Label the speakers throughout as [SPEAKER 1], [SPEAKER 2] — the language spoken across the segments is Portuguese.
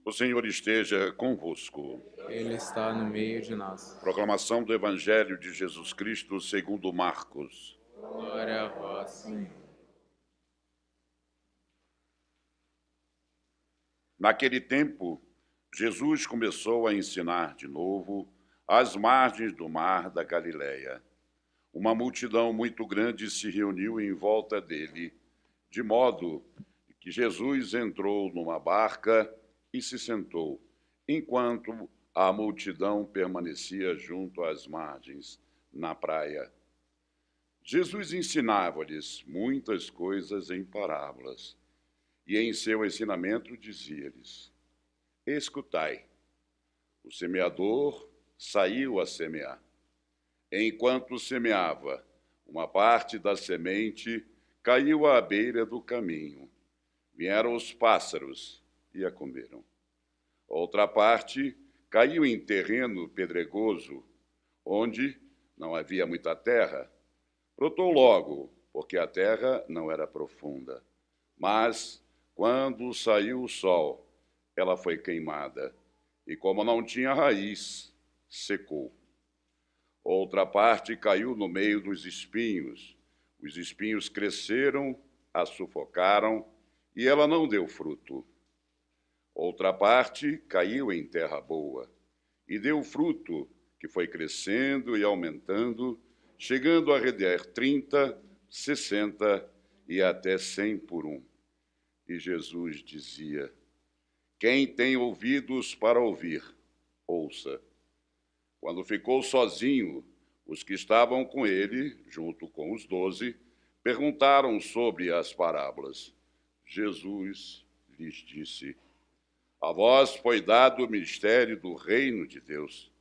[SPEAKER 1] O Senhor esteja convosco.
[SPEAKER 2] Ele está no meio de nós.
[SPEAKER 1] Proclamação do Evangelho de Jesus Cristo segundo Marcos.
[SPEAKER 2] Glória a vós, Senhor.
[SPEAKER 1] Naquele tempo, Jesus começou a ensinar de novo às margens do mar da Galileia. Uma multidão muito grande se reuniu em volta dele, de modo que Jesus entrou numa barca e se sentou, enquanto a multidão permanecia junto às margens, na praia. Jesus ensinava-lhes muitas coisas em parábolas, e em seu ensinamento dizia-lhes: Escutai, o semeador saiu a semear. Enquanto semeava, uma parte da semente caiu à beira do caminho. Vieram os pássaros e a comeram. Outra parte caiu em terreno pedregoso, onde não havia muita terra. Brotou logo, porque a terra não era profunda. Mas, quando saiu o sol, ela foi queimada, e como não tinha raiz, secou. Outra parte caiu no meio dos espinhos. Os espinhos cresceram, a sufocaram, e ela não deu fruto. Outra parte caiu em terra boa, e deu fruto, que foi crescendo e aumentando, chegando a render 30, 60 e até 100 por um. E Jesus dizia: Quem tem ouvidos para ouvir, ouça. Quando ficou sozinho, os que estavam com ele, junto com os 12, perguntaram sobre as parábolas. Jesus lhes disse: A vós foi dado o mistério do reino de Deus,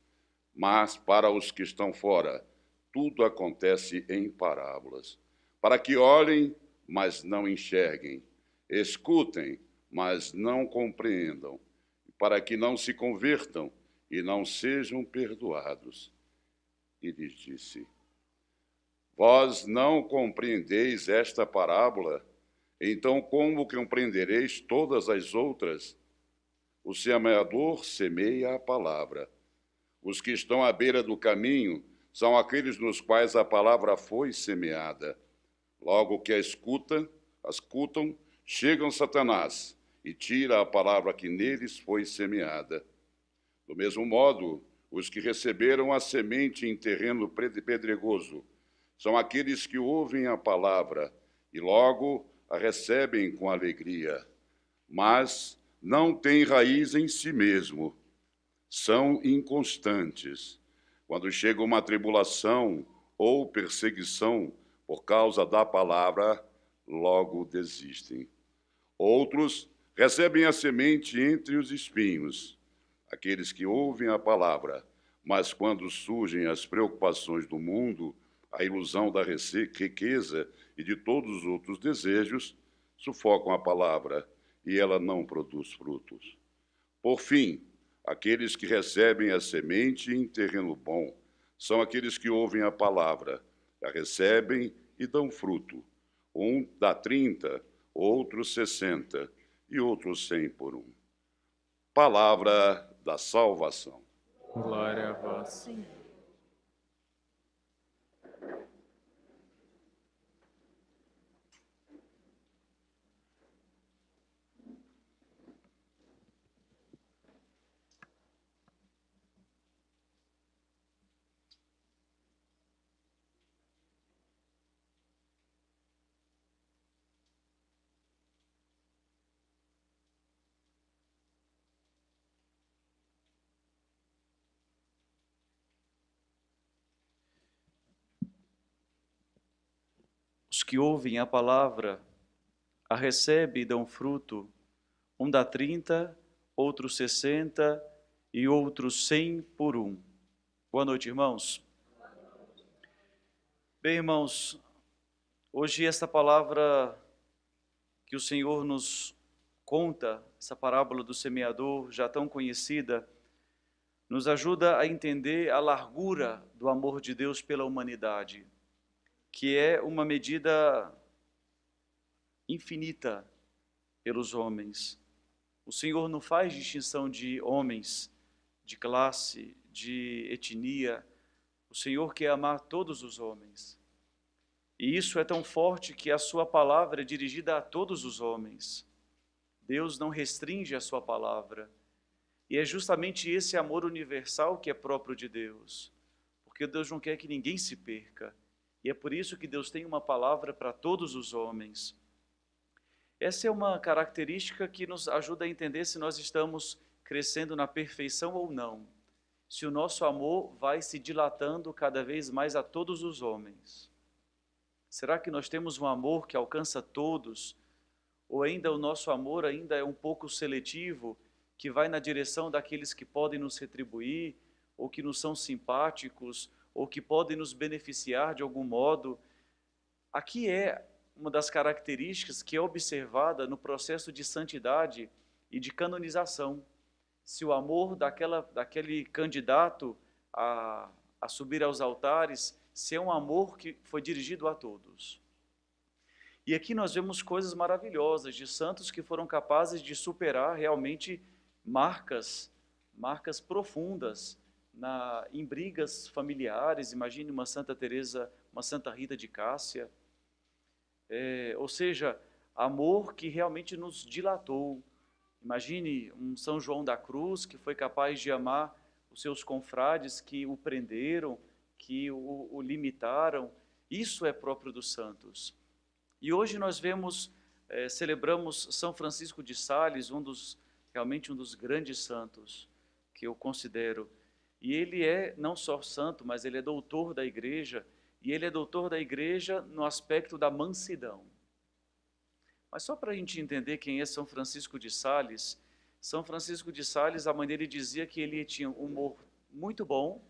[SPEAKER 1] mas para os que estão fora, tudo acontece em parábolas, para que olhem, mas não enxerguem, escutem, mas não compreendam, para que não se convertam e não sejam perdoados. E lhes disse: Vós não compreendeis esta parábola? Então como compreendereis todas as outras? O semeador semeia a palavra. Os que estão à beira do caminho são aqueles nos quais a palavra foi semeada. Logo que a escutam, chegam Satanás e tira a palavra que neles foi semeada. Do mesmo modo, os que receberam a semente em terreno pedregoso são aqueles que ouvem a palavra e logo a recebem com alegria, mas não têm raiz em si mesmo, são inconstantes. Quando chega uma tribulação ou perseguição por causa da palavra, logo desistem. Outros recebem a semente entre os espinhos, aqueles que ouvem a palavra, mas quando surgem as preocupações do mundo, a ilusão da riqueza e de todos os outros desejos, sufocam a palavra e ela não produz frutos. Por fim, aqueles que recebem a semente em terreno bom são aqueles que ouvem a palavra, a recebem e dão fruto. Um dá 30, outro 60 e outro 100 por um. Palavra da salvação.
[SPEAKER 2] Glória a vós, Senhor.
[SPEAKER 3] Os que ouvem a palavra, a recebem e dão fruto, um dá 30, outro 60 e outro 100 por um. Boa noite, irmãos. Bem, irmãos, hoje esta palavra que o Senhor nos conta, essa parábola do semeador, já tão conhecida, nos ajuda a entender a largura do amor de Deus pela humanidade, que é uma medida infinita pelos homens. O Senhor não faz distinção de homens, de classe, de etnia. O Senhor quer amar todos os homens. E isso é tão forte que a sua palavra é dirigida a todos os homens. Deus não restringe a sua palavra. E é justamente esse amor universal que é próprio de Deus. Porque Deus não quer que ninguém se perca. E é por isso que Deus tem uma palavra para todos os homens. Essa é uma característica que nos ajuda a entender se nós estamos crescendo na perfeição ou não. Se o nosso amor vai se dilatando cada vez mais a todos os homens. Será que nós temos um amor que alcança todos? Ou ainda o nosso amor ainda é um pouco seletivo, que vai na direção daqueles que podem nos retribuir, ou que nos são simpáticos, ou que podem nos beneficiar de algum modo? Aqui é uma das características que é observada no processo de santidade e de canonização. Se o amor daquele candidato a subir aos altares, se é um amor que foi dirigido a todos. E aqui nós vemos coisas maravilhosas de santos que foram capazes de superar realmente marcas profundas em brigas familiares. Imagine uma Santa Teresa, uma Santa Rita de Cássia. Ou seja, amor que realmente nos dilatou. Imagine um São João da Cruz que foi capaz de amar os seus confrades que o prenderam, que o limitaram. Isso é próprio dos santos. E hoje nós celebramos São Francisco de Sales, realmente um dos grandes santos que eu considero. E ele é não só santo, mas ele é doutor da Igreja, e ele é doutor da Igreja no aspecto da mansidão. Mas só para a gente entender quem é São Francisco de Sales, São Francisco de Sales, a mãe dele dizia que ele tinha um humor muito bom,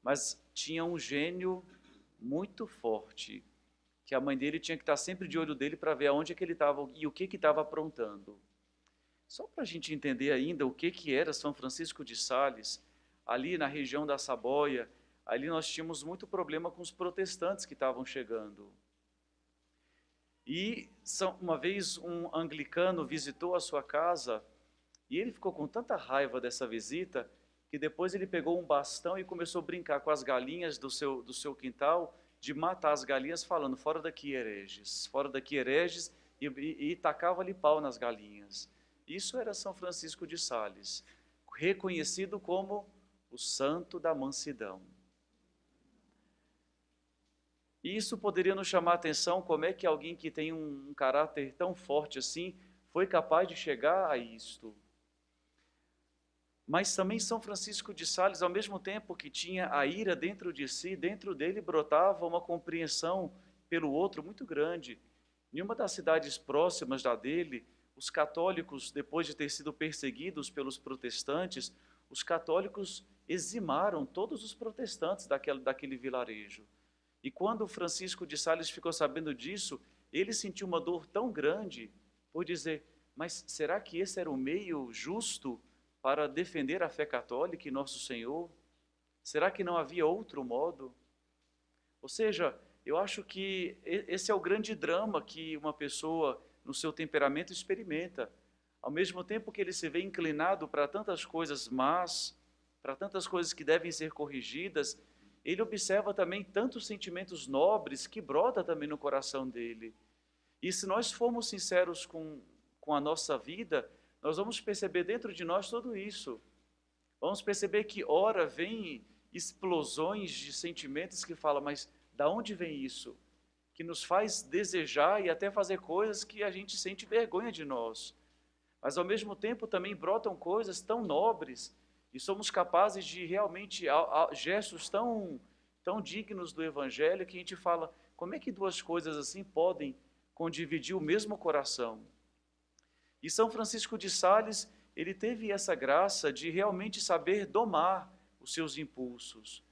[SPEAKER 3] mas tinha um gênio muito forte, que a mãe dele tinha que estar sempre de olho dele para ver aonde é que ele estava e o que estava aprontando. Só para a gente entender ainda o que era São Francisco de Sales, ali na região da Saboia, ali nós tínhamos muito problema com os protestantes que estavam chegando. E uma vez um anglicano visitou a sua casa e ele ficou com tanta raiva dessa visita que depois ele pegou um bastão e começou a brincar com as galinhas do seu quintal, de matar as galinhas falando, fora daqui hereges, e tacava-lhe pau nas galinhas. Isso era São Francisco de Sales, reconhecido como o santo da mansidão. E isso poderia nos chamar a atenção, como é que alguém que tem um caráter tão forte assim, foi capaz de chegar a isto. Mas também São Francisco de Sales, ao mesmo tempo que tinha a ira dentro de si, dentro dele brotava uma compreensão pelo outro muito grande. Em uma das cidades próximas da dele, os católicos, depois de ter sido perseguidos pelos protestantes, os católicos eximaram todos os protestantes daquele vilarejo. E quando Francisco de Sales ficou sabendo disso, ele sentiu uma dor tão grande por dizer, mas será que esse era o meio justo para defender a fé católica e Nosso Senhor? Será que não havia outro modo? Ou seja, eu acho que esse é o grande drama que uma pessoa, no seu temperamento, experimenta. Ao mesmo tempo que ele se vê inclinado para tantas coisas más, para tantas coisas que devem ser corrigidas, ele observa também tantos sentimentos nobres que brotam também no coração dele. E se nós formos sinceros com a nossa vida, nós vamos perceber dentro de nós tudo isso. Vamos perceber que ora vem explosões de sentimentos que falam, mas da onde vem isso? Que nos faz desejar e até fazer coisas que a gente sente vergonha de nós. Mas ao mesmo tempo também brotam coisas tão nobres e somos capazes de realmente gestos tão dignos do Evangelho que a gente fala, como é que duas coisas assim podem condividir o mesmo coração? E São Francisco de Sales, ele teve essa graça de realmente saber domar os seus impulsos.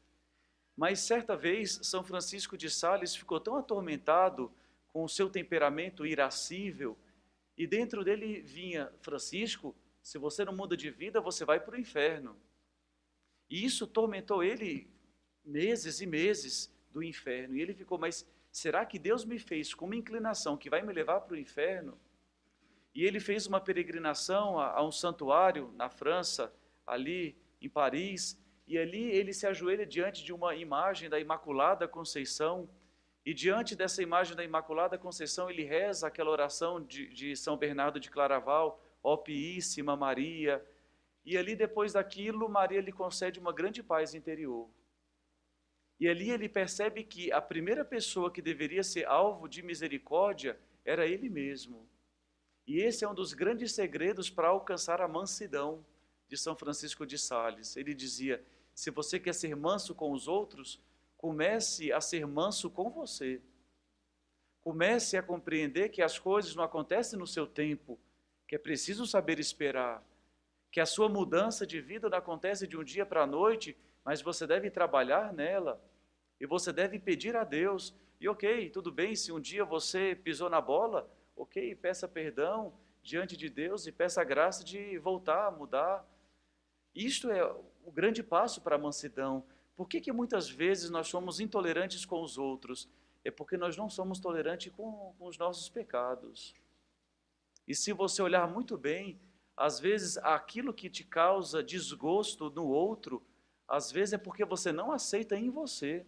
[SPEAKER 3] Mas certa vez, São Francisco de Sales ficou tão atormentado com o seu temperamento irascível, e dentro dele vinha, Francisco, se você não muda de vida, você vai para o inferno. E isso tormentou ele meses e meses do inferno. E ele ficou, mas será que Deus me fez com uma inclinação que vai me levar para o inferno? E ele fez uma peregrinação a um santuário na França, ali em Paris, e ali ele se ajoelha diante de uma imagem da Imaculada Conceição, e diante dessa imagem da Imaculada Conceição ele reza aquela oração de São Bernardo de Claraval, ó Piíssima Maria, e ali depois daquilo Maria lhe concede uma grande paz interior. E ali ele percebe que a primeira pessoa que deveria ser alvo de misericórdia era ele mesmo. E esse é um dos grandes segredos para alcançar a mansidão de São Francisco de Sales. Ele dizia, se você quer ser manso com os outros, comece a ser manso com você. Comece a compreender que as coisas não acontecem no seu tempo, que é preciso saber esperar, que a sua mudança de vida não acontece de um dia para a noite, mas você deve trabalhar nela. E você deve pedir a Deus, e ok, tudo bem, se um dia você pisou na bola, ok, peça perdão diante de Deus e peça a graça de voltar a mudar. Isto é o grande passo para a mansidão. Por que muitas vezes nós somos intolerantes com os outros? É porque nós não somos tolerantes com os nossos pecados. E se você olhar muito bem, às vezes aquilo que te causa desgosto no outro, às vezes é porque você não aceita em você.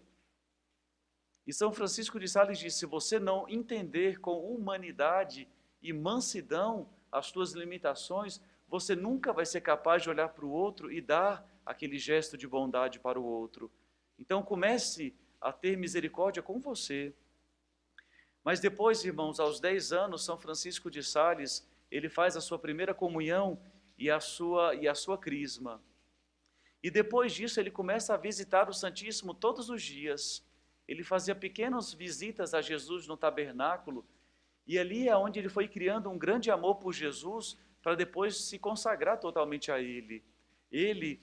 [SPEAKER 3] E São Francisco de Sales diz, se você não entender com humanidade e mansidão as suas limitações, você nunca vai ser capaz de olhar para o outro e dar aquele gesto de bondade para o outro. Então comece a ter misericórdia com você. Mas depois, irmãos, aos 10 anos, São Francisco de Sales, ele faz a sua primeira comunhão e a sua crisma. E depois disso ele começa a visitar o Santíssimo todos os dias. Ele fazia pequenas visitas a Jesus no tabernáculo, e ali é onde ele foi criando um grande amor por Jesus, para depois se consagrar totalmente a Ele. Ele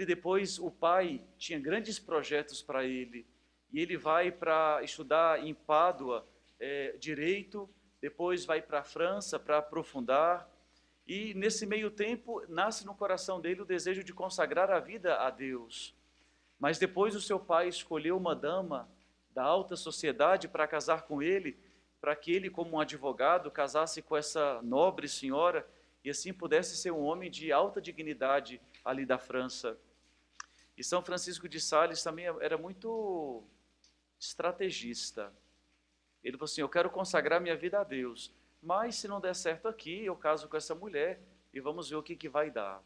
[SPEAKER 3] depois, o pai tinha grandes projetos para ele, e ele vai para estudar em Pádua direito, depois vai para a França para aprofundar, e nesse meio tempo nasce no coração dele o desejo de consagrar a vida a Deus. Mas depois o seu pai escolheu uma dama da alta sociedade para casar com ele, para que ele, como um advogado, casasse com essa nobre senhora e assim pudesse ser um homem de alta dignidade ali da França. E São Francisco de Sales também era muito estrategista. Ele falou assim, eu quero consagrar minha vida a Deus, mas se não der certo aqui, eu caso com essa mulher e vamos ver o que vai dar.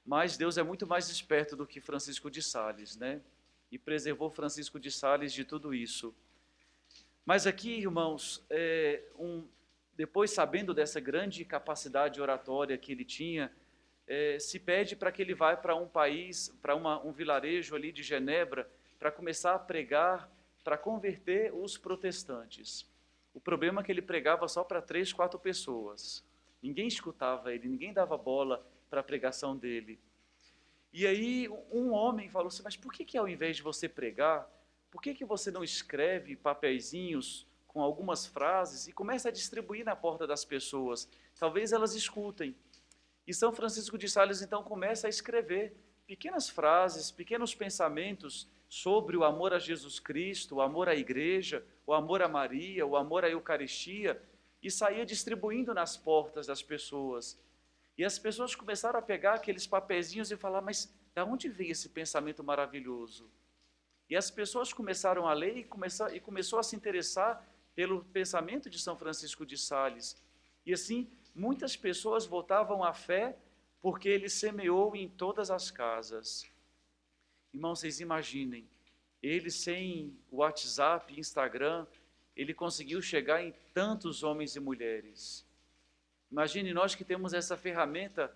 [SPEAKER 3] Mas Deus é muito mais esperto do que Francisco de Sales, né? E preservou Francisco de Sales de tudo isso. Mas aqui, irmãos, depois sabendo dessa grande capacidade oratória que ele tinha, se pede para que ele vá para um país, para um vilarejo ali de Genebra, para começar a pregar, para converter os protestantes. O problema é que ele pregava só para 3, 4 pessoas. Ninguém escutava ele, ninguém dava bola para a pregação dele. E aí um homem falou assim, mas por que ao invés de você pregar, por que você não escreve papeizinhos com algumas frases e começa a distribuir na porta das pessoas? Talvez elas escutem. E São Francisco de Sales então começa a escrever pequenas frases, pequenos pensamentos sobre o amor a Jesus Cristo, o amor à igreja, o amor a Maria, o amor à Eucaristia, e saía distribuindo nas portas das pessoas. E as pessoas começaram a pegar aqueles papeizinhos e falar, mas de onde vem esse pensamento maravilhoso? E as pessoas começaram a ler e começou a se interessar pelo pensamento de São Francisco de Sales. E assim, muitas pessoas voltavam à fé porque ele semeou em todas as casas. Irmãos, vocês imaginem, ele sem WhatsApp, Instagram, ele conseguiu chegar em tantos homens e mulheres. Imagine nós que temos essa ferramenta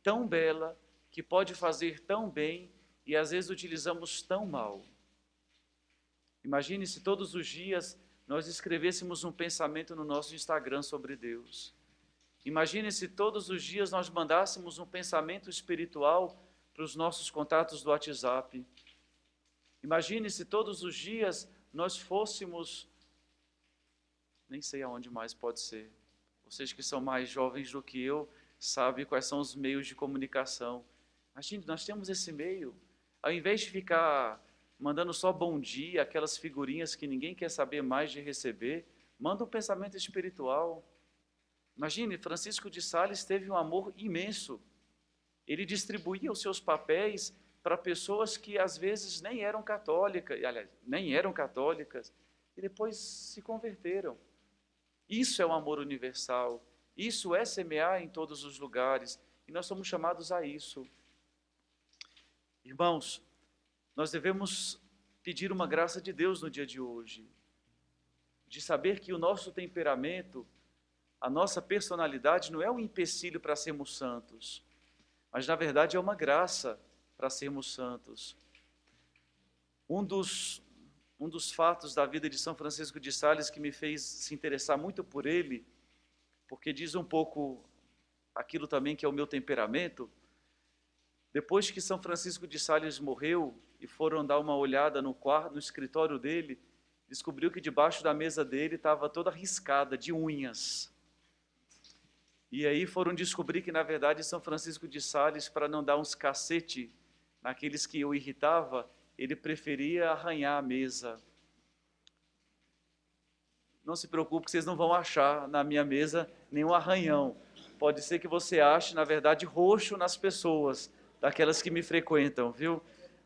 [SPEAKER 3] tão bela, que pode fazer tão bem e às vezes utilizamos tão mal. Imagine se todos os dias nós escrevêssemos um pensamento no nosso Instagram sobre Deus. Imagine se todos os dias nós mandássemos um pensamento espiritual para os nossos contatos do WhatsApp. Imagine se todos os dias nós fôssemos, nem sei aonde mais pode ser, vocês que são mais jovens do que eu, sabem quais são os meios de comunicação. Imagine, nós temos esse meio. Ao invés de ficar mandando só bom dia, aquelas figurinhas que ninguém quer saber mais de receber, Manda um pensamento espiritual. Imagine, Francisco de Sales teve um amor imenso. Ele distribuía os seus papéis para pessoas que às vezes nem eram católicas, aliás, nem eram católicas, e depois se converteram. Isso é um amor universal. Isso é semear em todos os lugares. E nós somos chamados a isso. Irmãos, nós devemos pedir uma graça de Deus no dia de hoje, de saber que o nosso temperamento, a nossa personalidade não é um empecilho para sermos santos, mas na verdade é uma graça para sermos santos. Um dos fatos da vida de São Francisco de Sales que me fez se interessar muito por ele, porque diz um pouco aquilo também que é o meu temperamento. Depois que São Francisco de Sales morreu e foram dar uma olhada no escritório dele, descobriu que debaixo da mesa dele estava toda riscada de unhas. E aí foram descobrir que, na verdade, São Francisco de Sales, para não dar uns cacete naqueles que o irritava, ele preferia arranhar a mesa. Não se preocupe que vocês não vão achar na minha mesa nenhum arranhão. Pode ser que você ache, na verdade, roxo nas pessoas, daquelas que me frequentam, viu?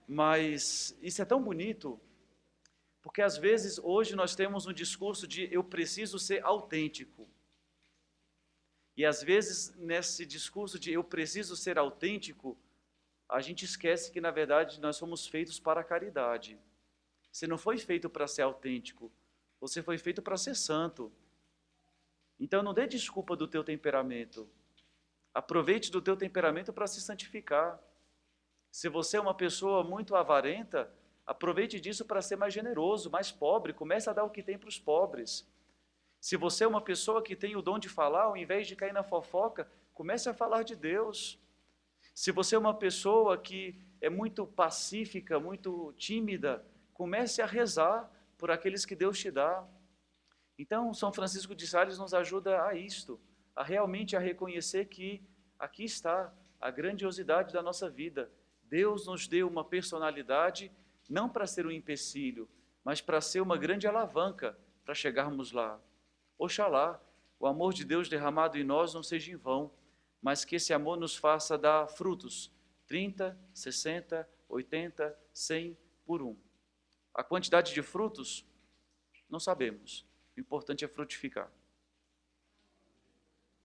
[SPEAKER 3] Mas isso é tão bonito, porque às vezes hoje nós temos um discurso de eu preciso ser autêntico. E às vezes nesse discurso de eu preciso ser autêntico, a gente esquece que na verdade nós somos feitos para a caridade. Você não foi feito para ser autêntico, você foi feito para ser santo. Então não dê desculpa do teu temperamento. Aproveite do teu temperamento para se santificar. Se você é uma pessoa muito avarenta, aproveite disso para ser mais generoso, mais pobre. Comece a dar o que tem para os pobres. Se você é uma pessoa que tem o dom de falar, ao invés de cair na fofoca, comece a falar de Deus. Se você é uma pessoa que é muito pacífica, muito tímida, comece a rezar por aqueles que Deus te dá. Então, São Francisco de Sales nos ajuda a isto, a realmente a reconhecer que aqui está a grandiosidade da nossa vida. Deus nos deu uma personalidade não para ser um empecilho, mas para ser uma grande alavanca para chegarmos lá. Oxalá o amor de Deus derramado em nós não seja em vão, mas que esse amor nos faça dar frutos, 30, 60, 80, 100 por um. A quantidade de frutos, não sabemos. O importante é frutificar.